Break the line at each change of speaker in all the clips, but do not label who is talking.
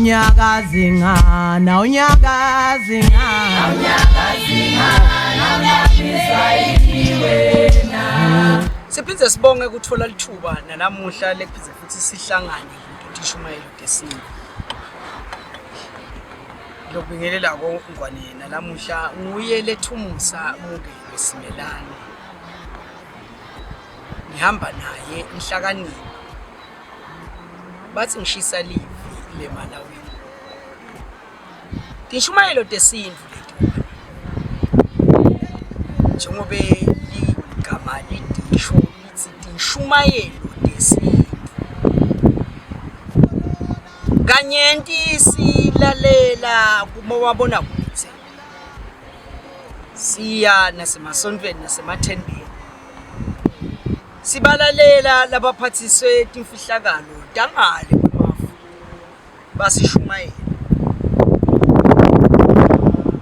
unyakazingana
Siphinde sibonge ukuthola lithuba nalamuhla lekuphize futhi sihlangane ukuthi ishumayelo desini. Lokubingelela koNgwane nalamuhla nguye lethumusa Mungelo Simelane. Ngihamba naye emhlakanini. Bathi ngishisa livi le Malawi. Tishumayelo desini lethi. Njengoba igama lidisho lithi tishumayelo desini. Kanyenti silalela kumawabona kude. Siya nasemasonweni nasemathendeni. Sibalalela labaphathiswe timfihlakalo dangale kumafu basishumayela.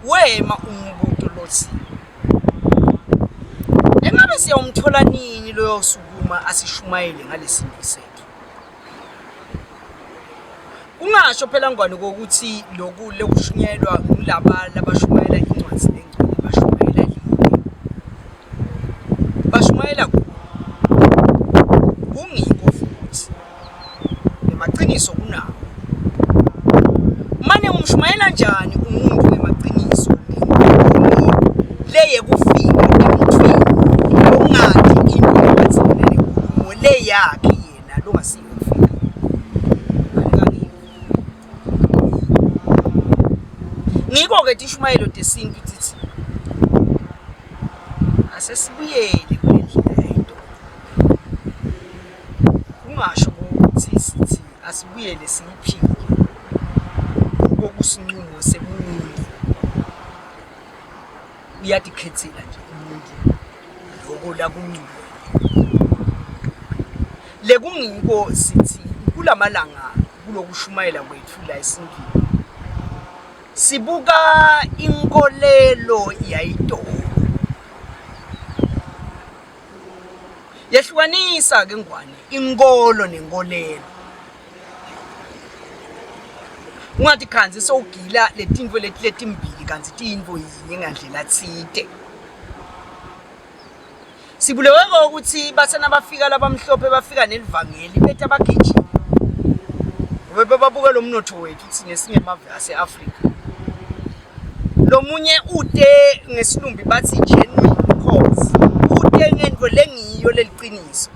Wema umbuto lothi. Engabe siyawumthola nini loyo sukuma asishumayele ngalesimo sethu. Ungasho phela Ngwane ukuthi lokhu lekushunyelwa ngilaba labashumayela incwadi lengcwele bashumayela lini. Bashumayela kungiko futhi. Nemaqiniso kunawo. Manje umshumayela njani umuntu ngemaqiniso leye kufika emthweni ongathi into ebathelele kumo le yakhe yena longasiyo kufika. Ngiko ke tishumayelo desintu tithi asesibuyele kulendlela yento. Ungasho ukuthi sithi asibuyele siyiphile ngokusinqumo semuntu. Uyatikhethela nje umuntu lokola kunqubo. Lekungiko sithi kulamalanga kulokushumayela kwethu la esintwini. Sibuka inkolelo yayito. Yehlukanisa ke Ngwane inkolo nenkolelo. Ungathi khanzi sowugila letinto letimbili kanti tintfo yinye ngandlela tsite. Sibulewe ukuthi bathana bafika labamhlophe bafika nelivangeli bethe abagijima. Ngoba babuka lo mnotho wethu uthi nesingemave ase-Afrika. Lomunye ude ngesilumbi bathi genuine cause. Ude ngento lengiyo leliqiniso.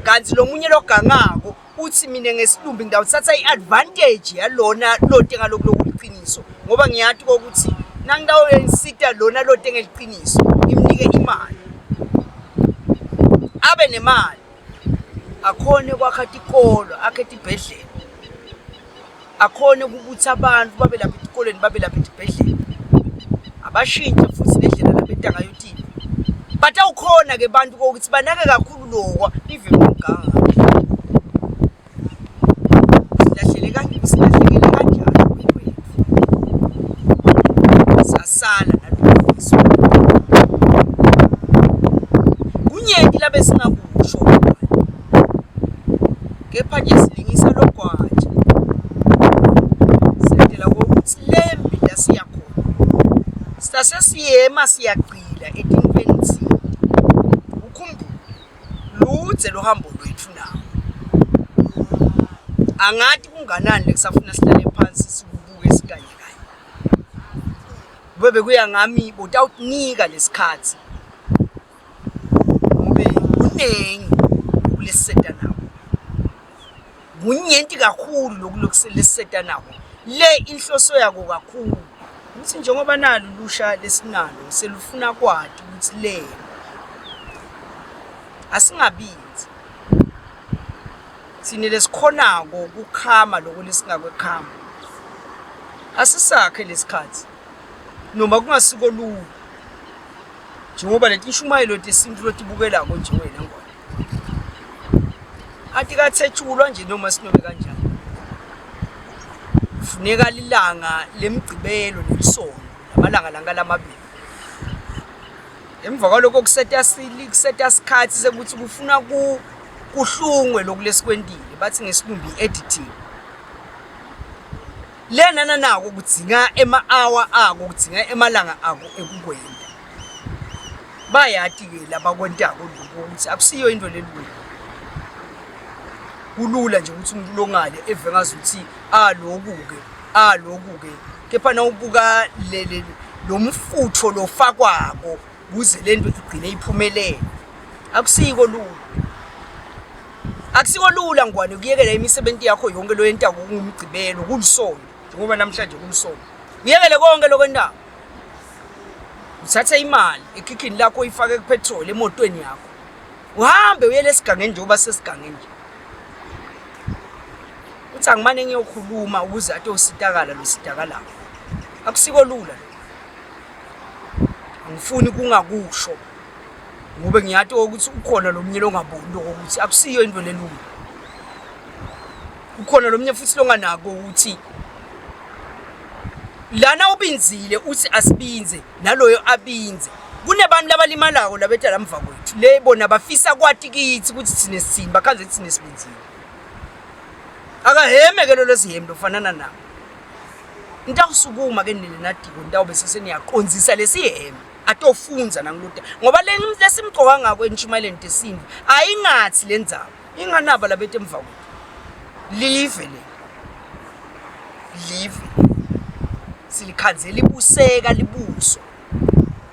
Kanti lomunye logangako uthi mina ngesilumbi ngidawuthatha iadvantage yalona lote ngalokho lokuliqiniso. Ngoba ngiyathi ukuthi nangidawo yensita lona lote ngeliqiniso imnike imali. Abe nemali. Akhone kwakha ikolo, akhe ibhedlela. Akhone ukubutha abantu babe lapha ezikoleni babe lapha ezibhedlela. Abashintshe futhi lendlela labenta ngayo thina. But awukhona ke bantu ukuthi banake kakhulu lokwa ive ngoganga. Silahlele kanjani silahlekele kanjani wethu. Sasala nalokho. Kunyenti labe singakusho. Kepha nje silingisa lokwaje. Sendela ukuthi lembi la siyakhona. Sasiyema siyaqila etintweni thina. Ukhumbule luze lo hambo lwethu nawo. Angathi kunganani lekusafuna sihlale phansi sikubuke sikanye kanye. Bebe kuya ngami botawunika lesikhathi. Ngobe kunengi kuleseta nawo. Kunyenti kakhulu lokulokuseleseta nawo. Le inhloso yako kakhulu. Uthi njengoba nalo lusha lesinalo selufuna kwathi ukuthi le asingabizi sine lesikhonako ukukhama lokho lesingakwekhama asisakhe lesikhathi noma kungasiko lu njengoba letishumayelo desintu lotibukela konje wena Ngwane athi kathetshulwa nje noma sinobe kanjani. Funeka lilanga lemgcibelo nelisonto lamalanga langa lamabili. Emva kwalokho kuseta sikhathi sekuthi kufuna kuhlungwe lokulesikwendile bathi ngesilumbi editing. lena nanako kudzinga ema-hour ako kudzinga emalanga ako ekukwenta bayati-ke labakwentako lokho ukuthi akusiyo into lelula kulula nje ukuthi umuntu longale eve ngazuthi lokhu-ke kepha nawubuka lo mfutho lofakwako kuze le nto igcine iphumelele akusiko lula ngwane kuyekela imisebenzi yakho yonke lo yentako kungumgcibelo kulisonto njengoba namhlanje kulisonto uyekele konke lokwentako uthathe imali ekhikhini lakho uyifake kupetrol emotweni yakho uhambe uyele esigangeni njengoba sesigangeni nje uthi angimane ngiyokhuluma ukuze ate usitakala lo sitakalayo akusiko lula ngifuni kungakusho ngobe ngiyathi ukuthi ukhona lomnye longaboni ukuthi akusiyo into lelula ukhona lomnye futhi longanako ukuthi lana ubinzile uthi asibinze naloyo abinze kunebantu labalimalayo labetha lamva kwethu le bona bafisa kwathi kithi ukuthi sine sithini bakhanze thine sibinzile akaheme ke lo sihembe ufanana nawo intawusukuma ke nile nadiko ndawo bese seniyaqonzisa lesihembe atofunza nangiluda ngoba lesimgcoka ngako entshumayeleni tesintu ayingathi lenzawo inganaba labethe emva kwethu live silikhanzela ibuseka libuso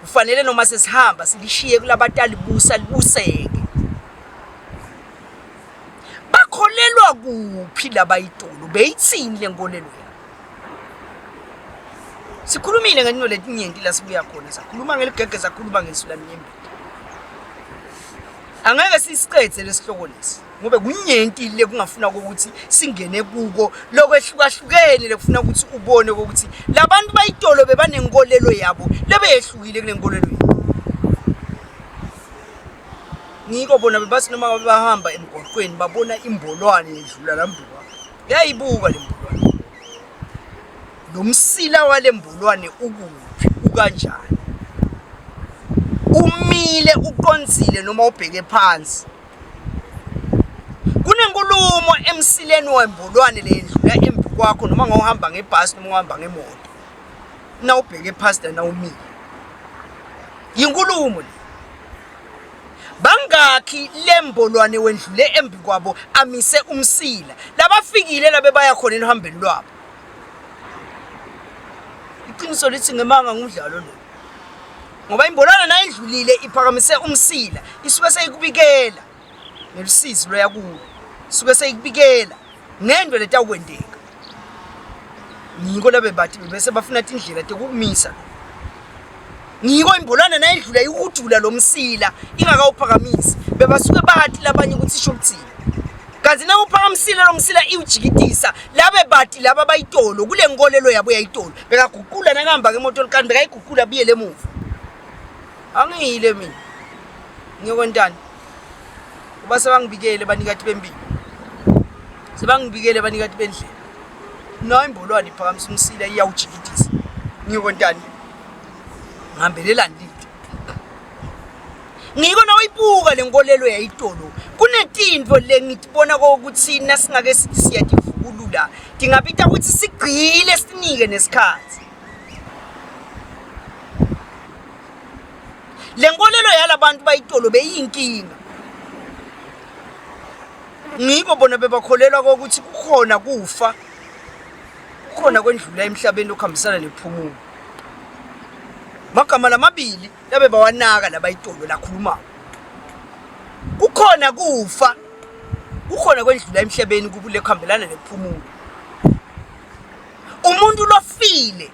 kufanele noma sesihamba silishiye kulabatali busa libuseke bakholelwa kuphi labayitolo beyithini lenkolelo yabo sikhulumile ngenyo letinyenti la sibuya khona sakhuluma ngeligege sakhuluma ngesulamnyembeti angeke sisiqedze lesihloko lesi ngobe kunyenti le kungafuna ukuthi singene kuko lokwehlukahlukene lekufuna ukuthi ubone ukuthi labantu bayitolo bebanenkolelo yabo lebeyehlukile kulenkolelo yabo ngiko bona bebasi noma bahamba emgwaqweni babona imbolwane yedlula lambuka yayibuka lembolwane lomsila walembolwane ukuphi ukanjani umile uqonzile noma ubheke phansi kunenkulumo emsileni wembolwane lendlula embi kwakho noma ngawuhamba ngebhasi noma uhamba ngemoto na ubheke phansi na umile yinkulumo le bangakhi lembolwane wendlule embi kwabo amise umsila labafikile labe baya khona ehambeni lwabo iqiniso lithi ngemanga ngumdlalo lo ngoba imbolwana nayidlulile iphakamise umsila isuke seyikubikela nelusizi loyakulo isuke seyikubikela nento letakwendeka ngiko labe bathi bese bafuna indlela tekumisa ngiko imbolwana nayidlula ikudula lomsila ingakawuphakamisi bebasuke bathi labanye ukuthi isho ukuthini kanti na uphakamisile lomsila iwujikitisa labe bathi laba bayitolo kule nkolelo yabo yayitolo bekaguqula nakahamba ngemoto likanti bekayiguqula biyele emuva angiyile mina ngiyokwentana kuba sebangibikele banikati bempilo sebangibikele banikati bendlela no imbolwane iphakamisa umsila iyawujikitisa ngiyokwentana ngihambelelani lithi ngiko nawibuka lenkolelo yayitolo kunetinto lengitibona ukuthi nasingake sithi siyativukulula ngingabita ukuthi sigcile sinike nesikhathi lenkolelo yalabantu bayitolo beyinkinga ngiko bona bebakholelwa ukuthi kukhona kufa kukhona kwendlula emhlabeni okuhambisana nephumulo magama lamabili labe bawanaka labayitolo lakhuluma kukhona kufa kukhona kwendlula emhlabeni kubule kuhambelana nephumulo umuntu lofile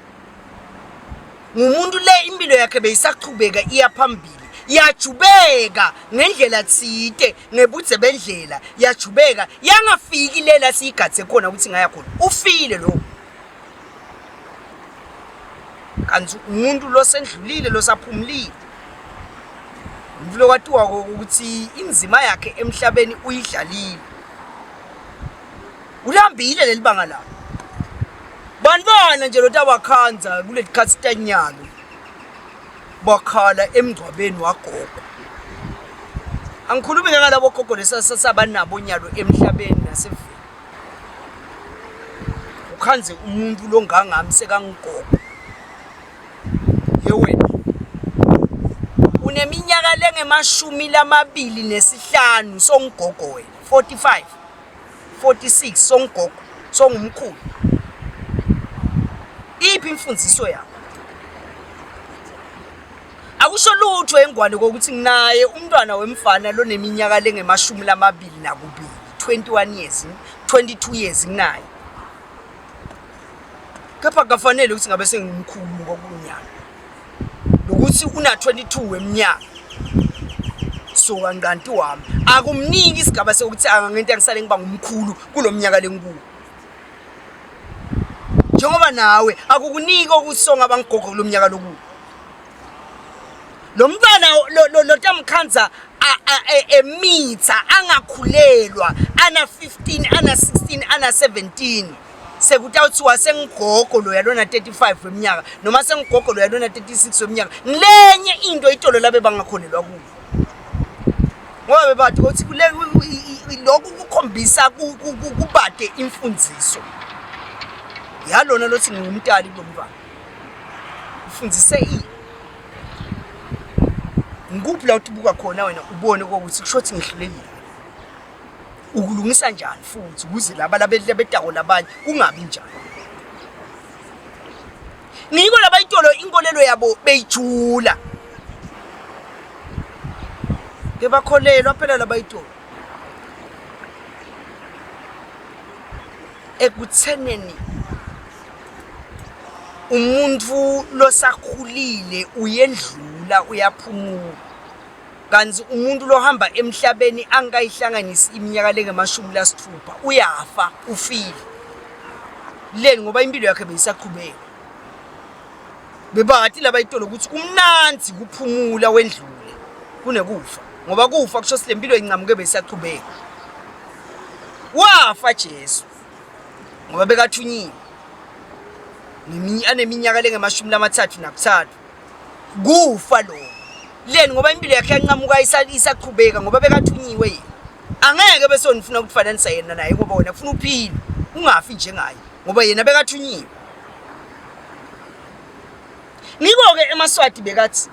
ngumuntu le impilo yakhe beyisaqhubeka iyaphambili yajubeka ngendlela tsite ngebudze bendlela yajubeka yangafiki lela siyigathe khona ukuthi ngaya khona ufile lo kanti umuntu losendlulile losaphumulile umuntu lokwathiwa ukuthi inzima yakhe emhlabeni uyidlalile ulambile lelibanga lapho banibana nje lota wakhanza kuleli khasitanyalo bakhala emgcwabeni wagogo angikhulumi ngalabo gogo lesasabanabo nyalo emhlabeni naseveni ukhanze umuntu longangami sekangigogo yewena uneminyaka lengemashumi lamabili nesihlanu songigogo wena 45 46 songigogo songumkhulu iphi imfundiso yakho akusho lutho engwane kokuthi nginaye umntwana wemfana lo neminyaka lengemashumi lamabili nakubili 21 years 22 years nginaye kepha kafanele ukuthi ngabe sengumkhulu ngokunyana lokuthi una 22 weminyaka so kanti wami akumniki isigaba sokuthi angangento angisale ngiba ngumkhulu kulomnyaka lenkulu njengoba nawe akukunika ukuthi songaba ngigogo kulomnyaka lokulu lo mntwana lo tamkhanza emitha angakhulelwa ana 15 ana 16 ana 17 sekutawuthiwa sengigogo lo yalona 35 weminyaka noma sengigogo lo yalona 36 weminyaka ngilenye into itolo labe bangakholelwa kuyo ngoba bebathi ukuthi lokhu kukhombisa kubade imfundiso yalona lothi ngumntali kulomntwana ufundise ngikuphi la ubuka khona wena ubone ukuthi kushothi ngihlulekile ukulungisa njani futhi ukuze laba bedako labanye kungabi njani ngiko laba itolo inkolelo yabo beyijula ngebakholelwa phela laba itolo ekutheneni umuntu losakhulile uyendlula uyaphumula kanzi umuntu lohamba emhlabeni angayihlanganisi iminyaka lengemashumi lasithupha uyafa ufile leni ngoba impilo yakhe beyisaqhubeka bebathi laba itolo ukuthi kumnanzi kuphumula wendlule kunekufa ngoba kufa kusho sile mpilo incamuke beyisaqhubeka wafa Jesu ngoba bekathunyiwe aneminyaka lengemashumi lamathathu nakuthathu kufa lo leni ngoba impilo yakhe yanqamuka isaqhubeka ngoba bekathunyiwe yena angeke bese nifuna ukufananisa yena naye ngoba wena ufuna uphile ungafi njengaye ngoba yena bekathunyiwe ngiko ke emaswati bekathi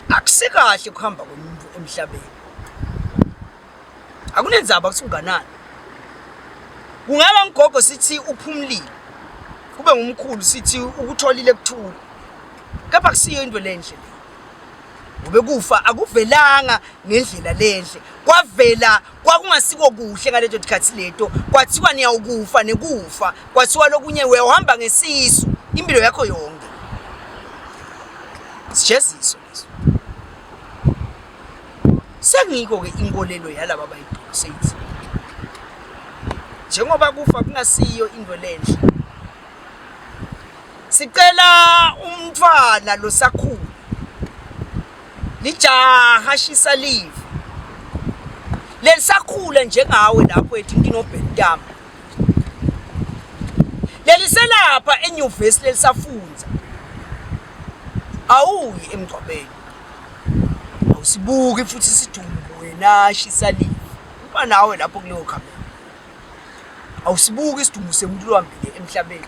akusekahle ukuhamba komuntu emhlabeni akunenzaba ukuthi unganani kungaba ngigogo sithi uphumlile kube ngumkhulu sithi ukutholile kuthula kepha kusiyo into lenhle ube kufa akuvelanga ngendlela lenhle kwavela kwakungasiko kuhle ngaleto dikhathi leto kwathiwa niyawukufa nekufa kwathiwa lokunye uhamba ngesisu impilo yakho yonke sijeziso leso sengiko ke inkolelo yalaba bayibhulu seyithi njengoba kufa kungasiyo into lenhle sicela umntwana losakhulu lijaha shisa live lelisakhula njengawe lapho ethi nginobhentama leliselapha enyuvesi lelisafunza awuyi emgcwabeni awusibuki futhi sidumbu wena shisa live uba nawe lapho kuleyo kamera awusibuki isidumbu semuntu lwambile emhlabeni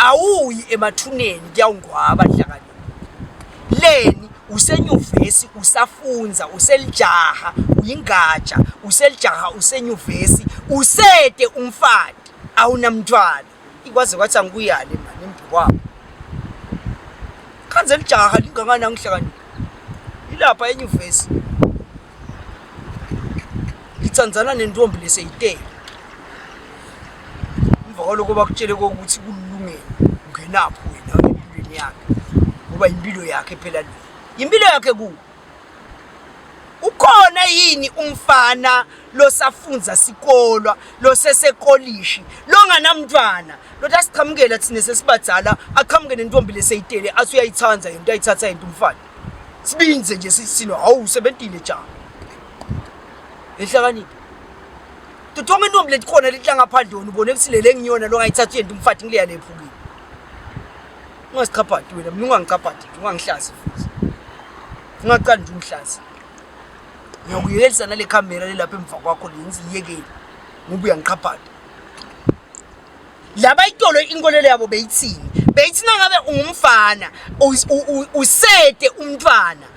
awuyi emathuneni kuyawungwaba hlakani leni usenyuvesi usafunza uselijaha uyingatsha uselijaha usenyuvesi usete umfati awunamntwana ikwaze kwathi angikuyale manje embikwabo khanze lijaha lingangana ngihlakani ilapha enyuvesi litsandzana nentombi leseyitela emvakaloko bakutshele ukuthi kulungile ungenapho wena empilweni yakhe ngoba impilo yakhe phela le impilo yakhe ku ukhona yini umfana losafunza sikolwa losesekolishi longanamntwana lotasiqhamukela thina sesibadzala aqhamuke nentombi leseyitele asuyayithanza yento ayithatha yento umfana sibinze nje sisino hawu 17 jaha ehlakaniphi tuthonga intombi letikhona lihlanga phandloni ubone kusilele ngiyona lo ngayithatha yento umfati ngileya lephukile ungasiqhaphati wena mina ungangiqhaphati ungangihlazi futhi ungaqali nje ungihlazi ngiyakuyelisa nale camera lelapha emva kwakho lenzi iyekele ngoba uyangiqhaphata laba itolo inkolelo yabo beyithini nangabe ungumfana usete umntwana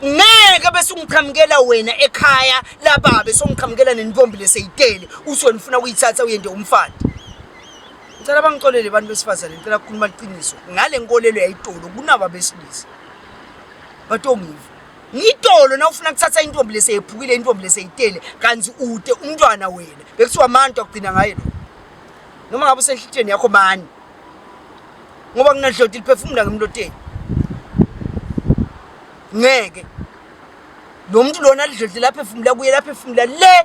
ngeke bese ungiqhamukela wena ekhaya lababe songiqhamukela nentombi leseyitele usona ufuna ukuyithatha uyende umfana. Ngicela bangixolele abantu besifazane ngicela ukukhuluma iqiniso ngale nkolelo yayitolo kunaba besilisa batongiva ngitolo na ufuna ukuthatha intombi leseyiphukile intombi leseyitele kanzi ude umntwana wena bekuthiwa amantu akugcina ngaye noma ngabe usehlitheni yakho mani ngoba kunadloti liphefumula ngemloteni ngeke lo muntu lona lidlodle lapha ephefumula kuye lapha ephefumula le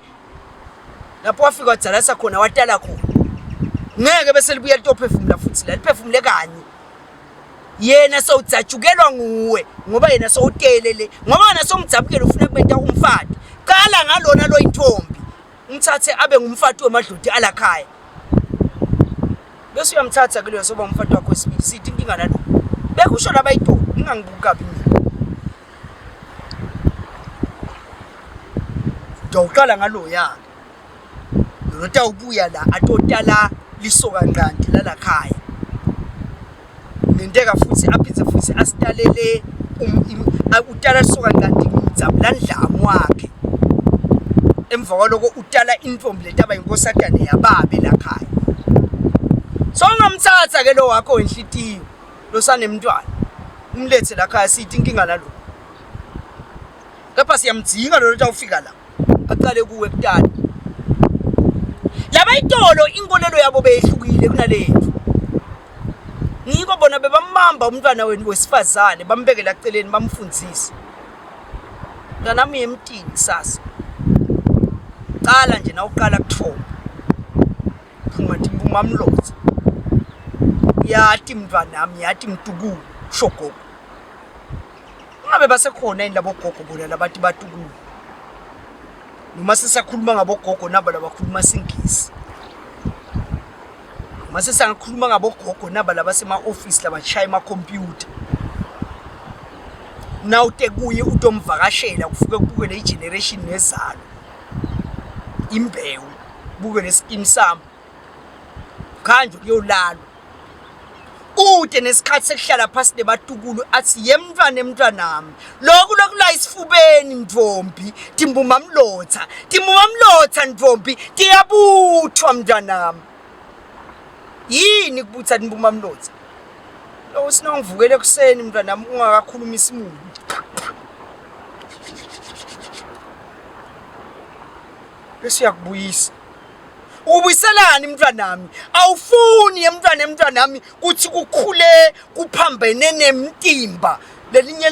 lapho wafika wadzalasa khona watala khona ngeke bese libuya litophefumula futhi la liphefumule kanye yena sowudzajukelwa nguwe ngoba yena sowutelele ngoba wena somdzabukela ufuna kubenta umfati qala ngalona lo intombi umthathe abe ngumfati wemadlodi alakhaya bese uyamthatha ke lo soba umfati wakho wesibili sithi inkinga nalo bekusho labayitho ngingangibuka kabi Dawuqala ngalo ya lo tawubuya la atotala lisoka nqanti la lakhaya nenteka futhi aphize futhi asitalele utala lisoka nqanti ngimdzabula ndlamu wakhe emva kwaloko utala intombi letaba inkosatane yababe lakhaya so ngamthatha ke lo wakho enhlitiyo lo sanemntwana umlethe lakhaya sithi inkinga nalo kepha siyamdzinga lo tawufika la aqale kuwe kutala laba itolo inkolelo yabo behlukile kunalethu ngiko bona bebambamba umntwana wenu wesifazane bambekela eceleni bamfundzisa nami emtini sasa qala nje na uqala kuthoma phuma timbuma mlotha yathi mntwana nami yathi mtukulu shogogo ngabe basekhona indaba ogogo bona labathi batukulu noma sisakhuluma ngabogogo naba labakhuluma singisi noma sisangakhuluma ngabogogo naba labasema office labashaya ama computer nawute kuye utomvakashela kufuke kubukele igeneration nezalo imbewu buke neskin sami khanje kuyolala ude nesikhathi sekuhlala phasi nebatukulu athi yemntwana emntwanami lokula isifubeni mvombi timbuma mlotha mvombi tiyabuthwa mntwanami yini kubutha timbuma mlotha lo sinongivukele kuseni mntwanami ungakakhuluma isimundi bese yakubuyisa ubuyiselani mntwanami awufuni emntwanami kuthi kukhule kuphambene nemtimba lelinye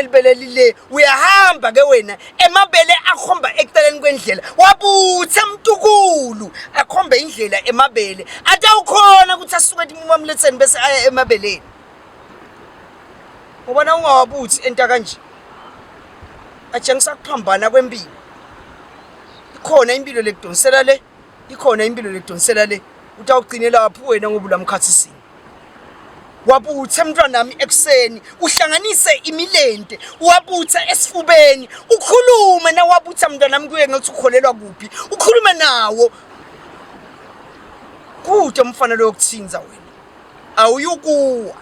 libele lile uyahamba ke wena emabele akhomba eceleni kwendlela wabutha mtukulu akhombe indlela emabele atawukhona ukuthi asuke timumamletseni bese aya emabeleni ubona ungawabuthi enta kanje atshengisa kuphambana kwempilo ikhona impilo lekudonsela le ikhona impilo lekudonsela le utawugcinela lapho wena ngoba ulamkhathisini wabutha mntwanami ekseni uhlanganise imilente wabutha esifubeni ukhulume na wabutha mntwanami kuye ngathi ukholelwa kuphi ukhulume nawo kude umfana lo yokuthinza wena awuyukuwa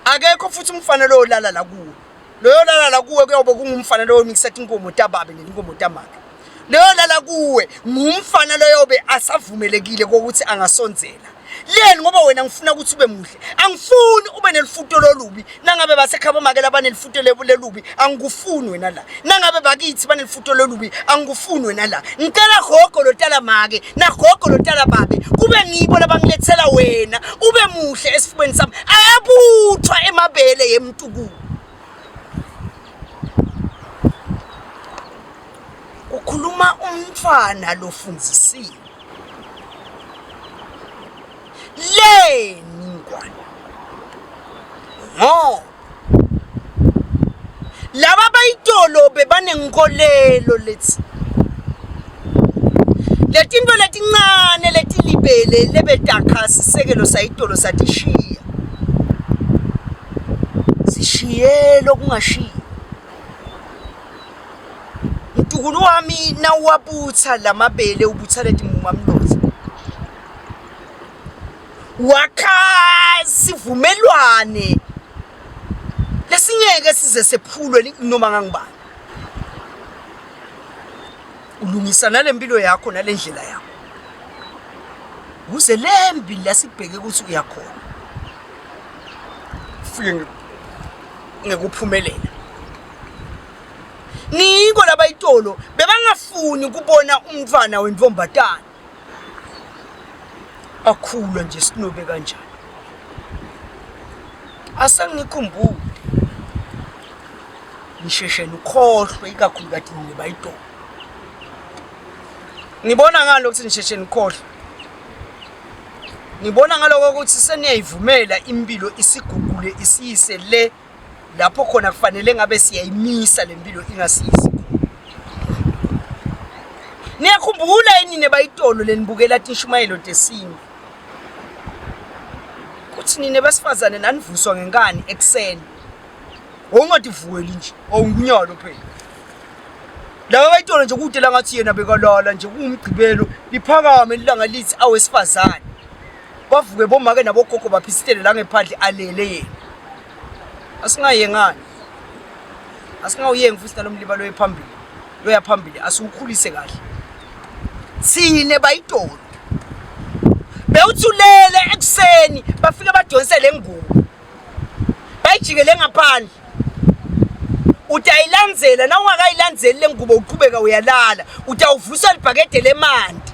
akekho futhi umfana lo olala la kuwe lo yolala la kuwe kuyobe kungumfana lo omikisa inkomo tababe nenkomo tamaka leyo lala kuwe ngumfana lo yobe asavumelekile ukuthi angasonzela leni ngoba wena ngifuna ukuthi ube muhle angifuni ube nelifuto lolubi nangabe basekhaba makela banelifuto lelubi angikufuni wena la nangabe bakithi banelifuto lolubi angikufuni wena la ngicela gogo lotala make na gogo lotala babe kube ngibo labangilethela wena ube muhle esifubeni sami ayabuthwa emabele yemntukulu ukhuluma umntwana lofundzisiwe leni ngwane no laba bayitolo bebanenkolelo lethi letinto letincane letilibele lebetakha sisekelo sayitolo satishiya sishiyelo kungashiya mtukulu wami nawabutha lamabele ubutha letimuma mlotha wakha sivumelwane lesingeke size sephulwe noma ngangibani. Ulungisa nalempilo yakho nalendlela yakho uze lembi lasibheke ukuthi uyakhona ufike ngekuphumelela. Niko labayitolo bebangafuni ukubona umntwana wentombatana akhula nje sinobe kanjani. Asengikhumbule ngisheshe ukhohlwe ikakhulukazi nebayitolo. Ngibona ngalo ukuthi ngisheshe ngikhohlwe. Ngibona ngaloko ukuthi seniyayivumela impilo isigugule isiyise le lapho khona kufanele ngabe siyayimisa lempilo ingasisi. Niyakhumbula yini nebayitolo lenibukela Tishumayelo Tesini kuthi nine basifazane nanivuswa ngenkani ekseni ongadivuweli nje owunyalo phela. Laba bayitolo nje kudela ngathi yena bekalala nje kumgcibelo liphakame ilanga lithi awesifazane bavuke bomake nabogogo baphisitele la ngephandle alele yena. Asingayengani asingawuyengi futhi nalomliba lo ephambili lo yaphambili asiukhulise kahle. Sine bayitolo bewuthulele ekseni bafike badonsele ngubo bayijikele ngaphandle utayilandzela na ungakayilandzeli lengubo uqhubeka uyalala utawuvusa libhakede lemanti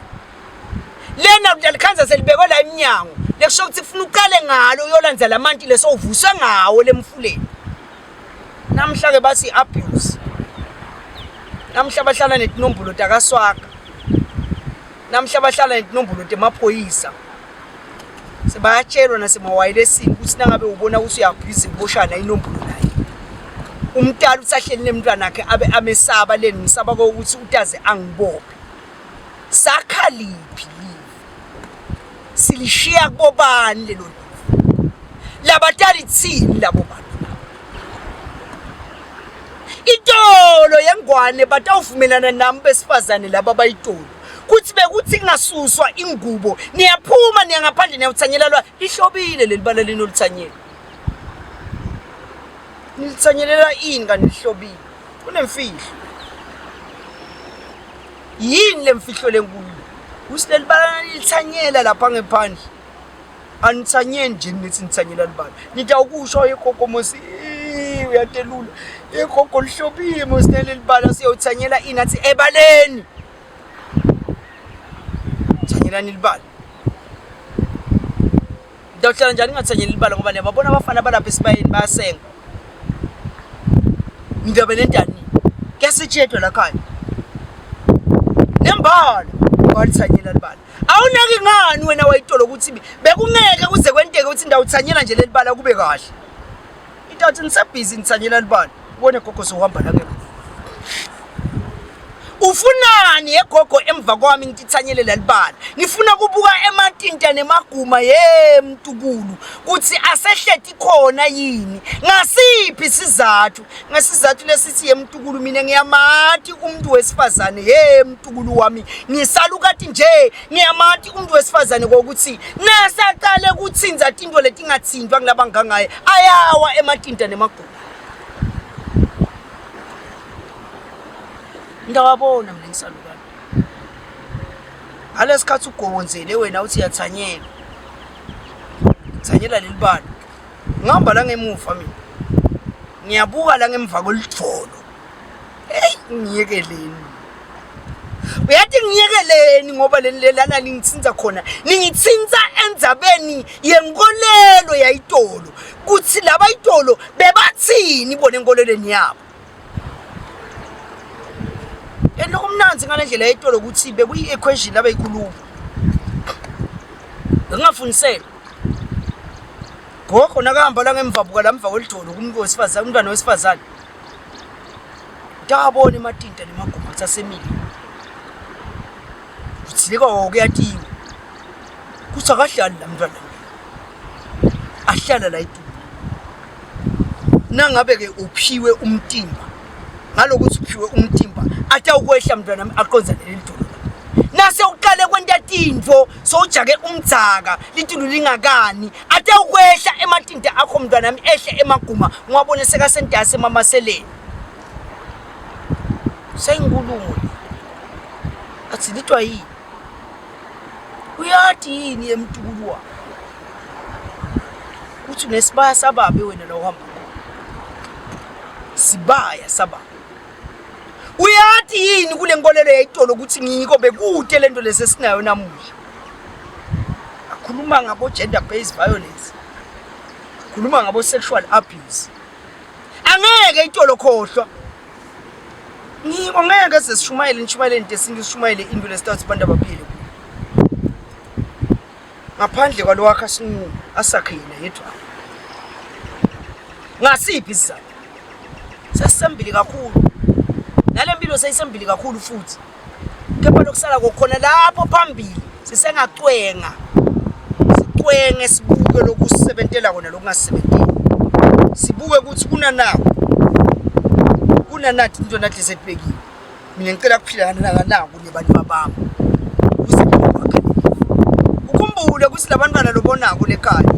lena uyalikhanza selibekwe la eminyango lekusho ukuthi ufuna uqale ngalo uyolandza lamanti leso uvusa ngawo lemfuleni. Namhla ke bathi abuse namhla bahlala netinombolo takaswaka namhla bahlala netinombolo temaphoyisa sebayatshelwa nasemawayilesini ukuthi nangabe ubona ukuthi uyabhisi uboshana inombolo naye umntala usahleli nemntwana wakhe abe amesaba leni ngisaba ukuthi utaze angibophe sakhaliphi silishiya kubobani lelo labatali tsini labo bantu. Itolo yengwane batawuvumelana nami besifazane laba bayitolo kuthi bekuthi ngasuswa ingubo niyaphuma niya ngaphandle niyawuthanyela lwa lihlobile lelibala lino lithanyela nilithanyelela ini kanilihlobile kunemfihlo yini lemfihlo lenkulu usilelibala lithanyela lapha ngephandle anithanyeni nje nithi nithanyela libala nitawukusho ikokomosi uyatelula ikoko lihlobile mosinele libala siyawuthanyela ini athi ebaleni thanyela nilibala ndawuhlala njani ngathanyela libala ngoba niyababona abafana balapha esibayeni bayasenga ngidabe nentani kuyasitshedwa la khaya nembala walithanyela libala awunaki ngani wena wayitolo ukuthi bekungeke kuze kwenteke ukuthi ndawuthanyela nje lelibala kube kahle itathi nisebhizi nithanyela libala ubone gogo sohamba la ke ufunani yegogo emva kwami ngithanyele lalibala ngifuna kubuka ematinta nemaguma yemtukulu kuthi asehlethi khona yini ngasiphi isizathu ngesizathu lesithi yemtukulu mina ngiyamathi umuntu wesifazane yemtukulu wami ngisalukathi nje ngiyamathi umuntu wesifazane kokuthi nasaqale kutsinza into letingatsindwa ngilaba ngangaye ayawa ematinta nemaguma. Ndawabona mina ngisalukana ngalesikhathi ugobonzele wena uthi yathanyela thanyela lelibala ngihamba la ngemuva mina ngiyabuka la ngemva kolitholo ngiyekeleni uyathi ngiyekeleni ngoba lelana ngitsinza khona ngitsinza endzabeni yenkolelo yayitolo kuthi laba itolo bebathini ibone enkolelweni yabo. Lokho mnanzi ngalendlela yetolo ukuthi bekuyi equation abayikhuluma ngingafundisela gogo nakahamba la ngemva buka la mva kwelitholo kumuntu wesifazane umntwana wesifazane ndabona ematinta nemaguma asemile kuthileka okuyatiwa kuthi akahlali la mntwana ahlala la itulu nangabe ke uphiwe umtimba ngalokuthi uphiwe umtimba atawukwehla mntwana aqonza leli dolo nase uqale kwenta tintfo sowujake umdzaka litulu lingakani ate ukwehla ematinta akho mntwana nami ehle emaguma ngwabone sekasendase mamaseleni sengikulumo athi litwa yini uyathi yini emtukulu wakho uthi nesibaya sababe wena la uhamba sibaya sababe uyathi yini kule nkolelo yayitolo ukuthi ngiko bekude lento lesesinayo namuhla akhuluma ngabo gender based violence khuluma ngabo sexual abuse angeke itolo khohlwa ngiko ngeke sesishumayele into esingishumayele into lesithathu banda baphile ngaphandle kwalokho asinu asakhina yedwa ngasiphi isizathu sasembili kakhulu nalempilo sayisembili kakhulu futhi kepha lokusala kokhona lapho phambili sisengacwenga sicwenge sibuke lokusebentela kona lokungasebenteli sibuke ukuthi kuna nathi into nathi setibekile mina ngicela kuphila naka kunebantu babami ukhumbule ukuthi labantwana lobonako lekhaya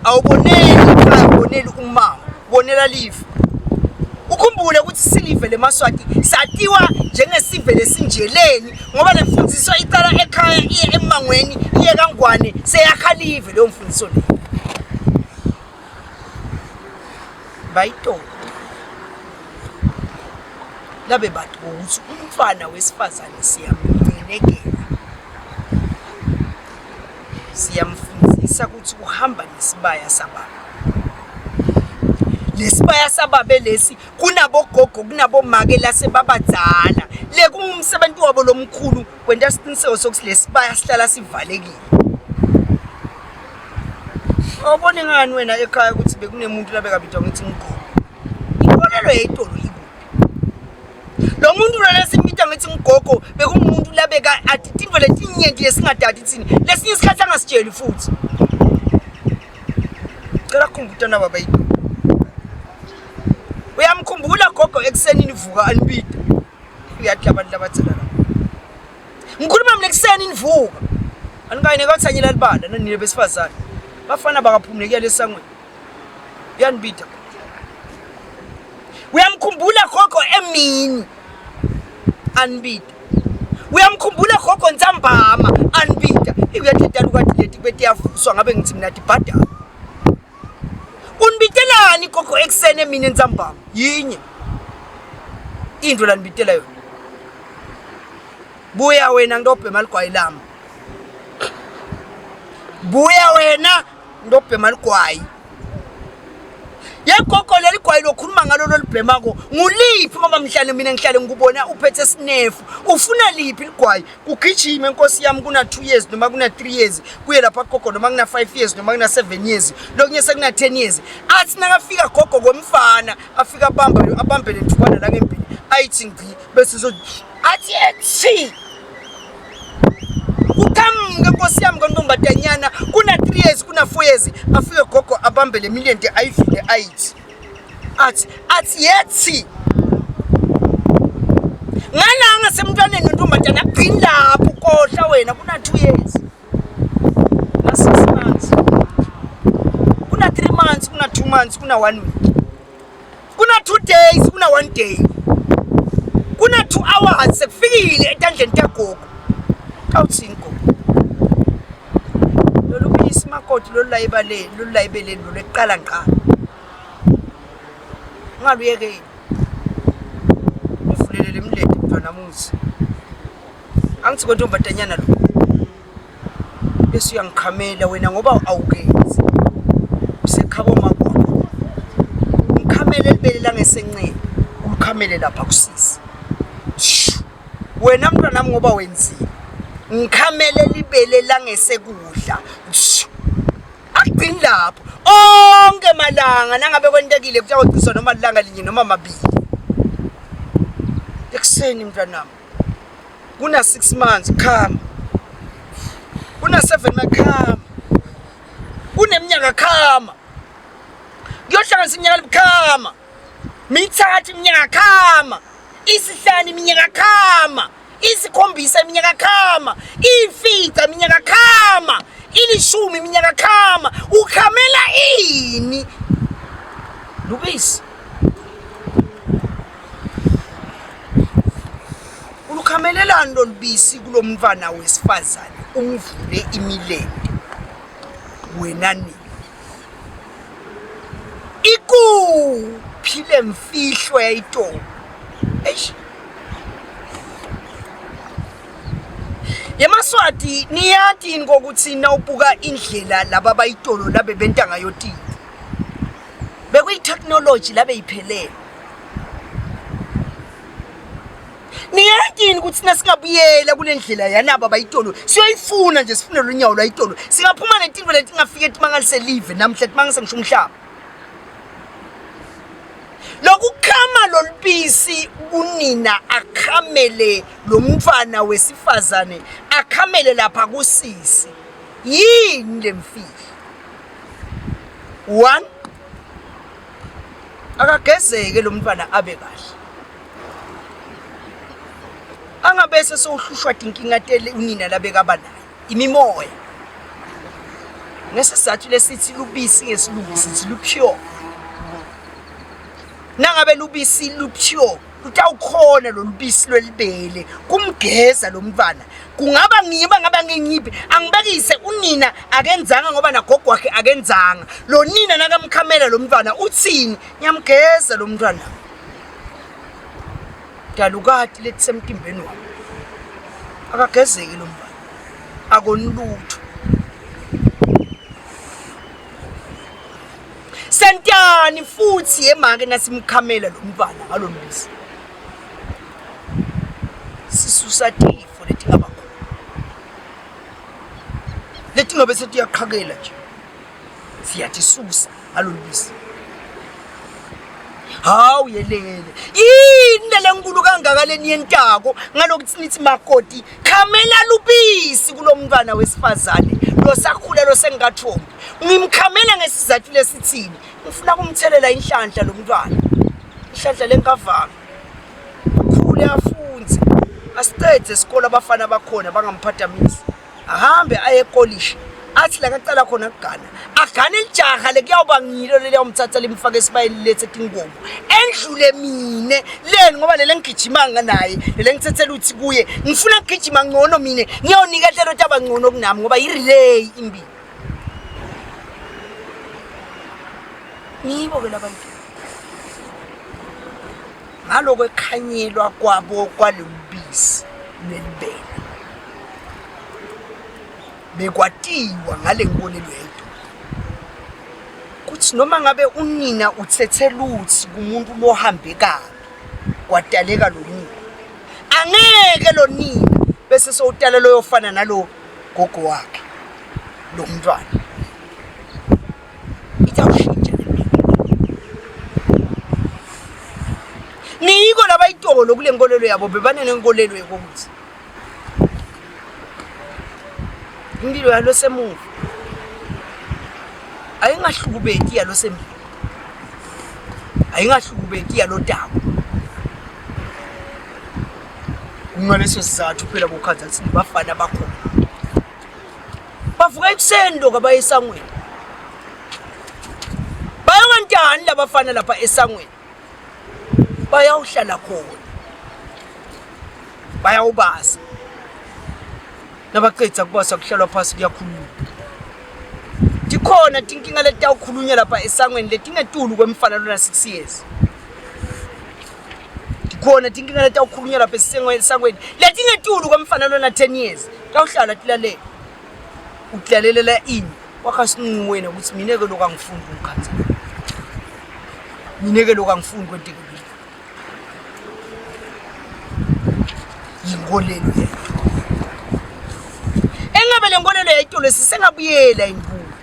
awuboneli ekhaya uboneli umama ubonela lifa ukhumbule ukuthi silive lemaswati satiwa njengesive lesinjeleni ngoba lemfundiso icala ekhaya iye emangweni iye kangwane seyakhalive leyo mfundiso le bayito labe bathu ukuthi umfana wesifazane siyamncenekela siyamfundisa ukuthi uhamba nesibaya sababe lesibaya sababe lesi kunabogogo kunabomake lasebabadzala le kungumsebenzi wabo lomkhulu kwenta isiqiniseko sokuthi lesibaya sihlala sivalekile awubone ngani wena ekhaya ukuthi bekunemuntu labekabitwa ngithi ngikho inkolelo yayitolo yibo lo muntu lesimita ngithi ngigogo bekumuntu labeka athi tinto letinyenti lesingadadi thini lesinye isikhathi angasitsheli futhi cela kumbutana baba yitho uyamkhumbula gogo ekseni nivuka anibida uyathi abantu labatsela la ngikhuluma mina ekseni nivuka anikayine kathanyela libala nanile besifazane bafana bakaphumulekela lesangweni yanibida uyamkhumbula gogo emini anibida uyamkhumbula gogo ntsambama anibida uyathetha ukwathi leti betiyafuswa ngabe ngithi mina dibhadala unibitelani gogo eksene mina ntsambama yinye into la nibitela yona buya wena ndobhema ligwayi lami buya wena ndobhema ligwayi yegogo leli gwayi lokhuluma ngalo lolibhema ko nguliphi ngoba mhlanje mina ngihlale ngikubona uphethe sinefu ufuna liphi ligwayi kugijima enkosi yami kuna 2 years noma kuna 3 years kuye lapha gogo noma kuna 5 years noma kuna 7 years lokunye sekuna 10 years athi nakafika gogo komfana afika abambele nthukwana la ngempini ayithi ngci bese so athi ethi ukamnge nkosi yami ngontombatanyana kuna 3 years kuna 4 years afike gogo abambele million de ayifile ayithi athi yethi ngalanga semntwaneni nontombatana qini lapho kohla wena kuna 2 years na 6 months kuna 3 months kuna 2 months kuna 1 week kuna 2 days kuna 1 day kuna 2 hours sekufikile etandleni tagogo awuthini gogo lolubisi makoti lolulayibeleni loleqala ngqa ngaluyeke uvulelele imlete mntwana muzi angithi kontombatanyana lo bese uyangikhamela wena ngoba awukenzi usekhabo magogo ngikhamele libele langesencane ukhamele lapha kusisi wena mntwana nami ngoba wenzile ngikhamele libele langesekudla aqini lapho onke malanga nangabe kwentekile kuthiwa uciswa noma lilanga linye noma mabili ekseni mntwanami kuna 6 months khama kuna 7 makhama kuneminyaka khama kuyohlanganisa iminyaka libukhama mithathu iminyaka khama isihlanu iminyaka khama isikhombisa iminyaka khama ifica iminyaka khama lolubisi kulomntwana wesifazane umvule imilende wena nini phile mfihlo yayitolo eish yemaswati niyathi ngokuthi nawubuka indlela laba bayitolo labe bentanga yotini bekuyi technology labe iphelele niyathi ukuthi nasingabuyela kulendlela yanaba bayitolo siyoyifuna nje sifune lonyawo lwayitolo singaphuma netinto leti ngafike etimangalize live namhla timangise ngisho umhlaba lokukhama lolubisi unina akhamele lo mfana wesifazane akhamele lapha kusisi yini lemfihlo 1 akagezeke lo mfana abe kahle angabese sohlushwa inkinga tele unina labeka banayo imimoya ngesizathu lesithi lubisi ngesilungu sithi lupure nangabe lubisi lupure lutawukhona lo lubisi lwelibele kumgeza lo mfana kungaba ngingiphi angibekise unina akenzanga ngoba nagogo wakhe akenzanga lo nina nakamkhamela lo mfana uthini ngiyamgeza lo mfana dalukati lethi semtimbeni wami akagezeki lo mfana akonilutho sentani futhi emake nasimkhamela lo mfana ngalolubisi sisusa tifo letingaba khona letingabe setiyaqhakela nje siyatisusa ngalolubisi hawu yelele yini lenkulu kangaka leniyentako ngalokuthi nithi makoti khamela lubisi kulomntwana wesifazane lo sakhula lo sengathombi ngimkhamela ngesizathu lesithini ngifuna kumthelela inhlanhla lo mntwana inhlanhla lenkavanga khule afunze asithethe isikole abafana bakhona bangamphathamisi ahambe aye college athi la kacala khona kugana agane lijaha lekuyawuba ngilo leli yomthatha limfaka esibayeni lethe tingomo endlule mine leni ngoba lele ngigijimanga naye lele ngithethela uthi kuye ngifuna ukugijima ngcono mine ngiyawunika hlelo taba ngcono kunami ngoba irelay imbi nibo ke labantu ngaloko ekhanyelwa kwabo kwalubisi nelibele bekwatiwa ngale nkolelo yethu kuthi noma ngabe unina uthethela uthi kumuntu lohambe kabi kwadaleka lo nina angeke lo nina bese sowutala lo yofana nalo gogo wakhe lo mntwana itawushintsha niko labayitolo kule nkolelo yabo bebanene nkolelo yokuthi impilo yalo semuva ayingahlukubeki yalo sembi ayingahlukubeki yalo dawo ngaleso sizathu phela bokhaza ukuthi bafana bakhona bavuka ekuseni lokho abayesangweni bayawantani labafana lapha esangweni bayawuhlala khona bayawubasa nabaqedza kubasa kuhlalwa phasi kuyakhulunywa dikhona tinkinga letawukhulunywa lapha esangweni letingetulu kwemfana lona 6 years dikhona tinkinga letawukhulunywa lapha esangweni letingetulu kwemfana lona 10 years tawuhlala tilalela utlalelela ini wakhasinqu wena ukuthi mineke lokho angifuni ukukhatha mineke lokho angifuni kwentekelo yinkolelo yethu engabe lenkolelo yayitolo sisengabuyela inkulu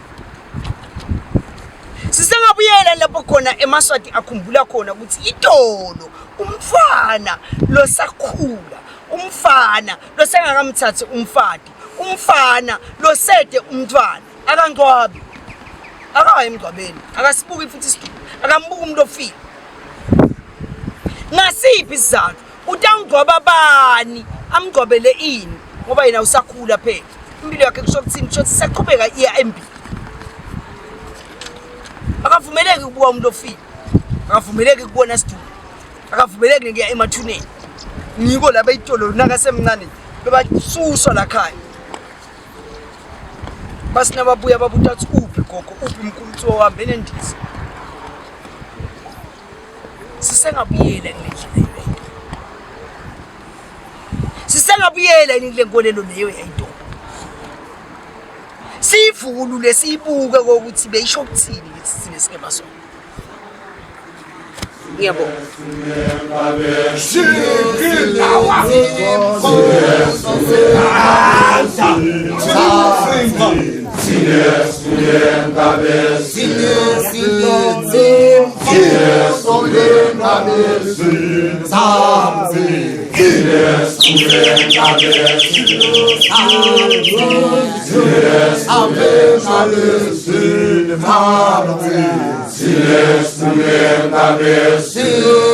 sisengabuyela lapho khona emaswati akhumbula khona ukuthi itolo umfana losakhula umfana losengakamthathe umfati umfana losede umntwana akangcwabi akawaye emgcwabeni akasibuki futhi isiduku akambuka umuntu ofile ngasiphi isizathu utangcwaba bani amgcwabele ini ngoba yena usakhula phela impilo yakhe kusokuthini shothi saqhubeka iya embili akavumeleki ukubuka umuntu ofile akavumeleki ukubona isiduku akavumeleki ngiya emathuneni ngiko laba itolo nakasemncane bebasuswa la khaya basinababuya babuta athi uphi gogo uphi mkhulutho wahambene endiza sisengabuyela kulendlela leyo sisengabuyela kule nkolelo leyo yayinto sivulule sibuke ukuthi beyisho ukuthini lesine sike basona ngiyabonga
Silêncio,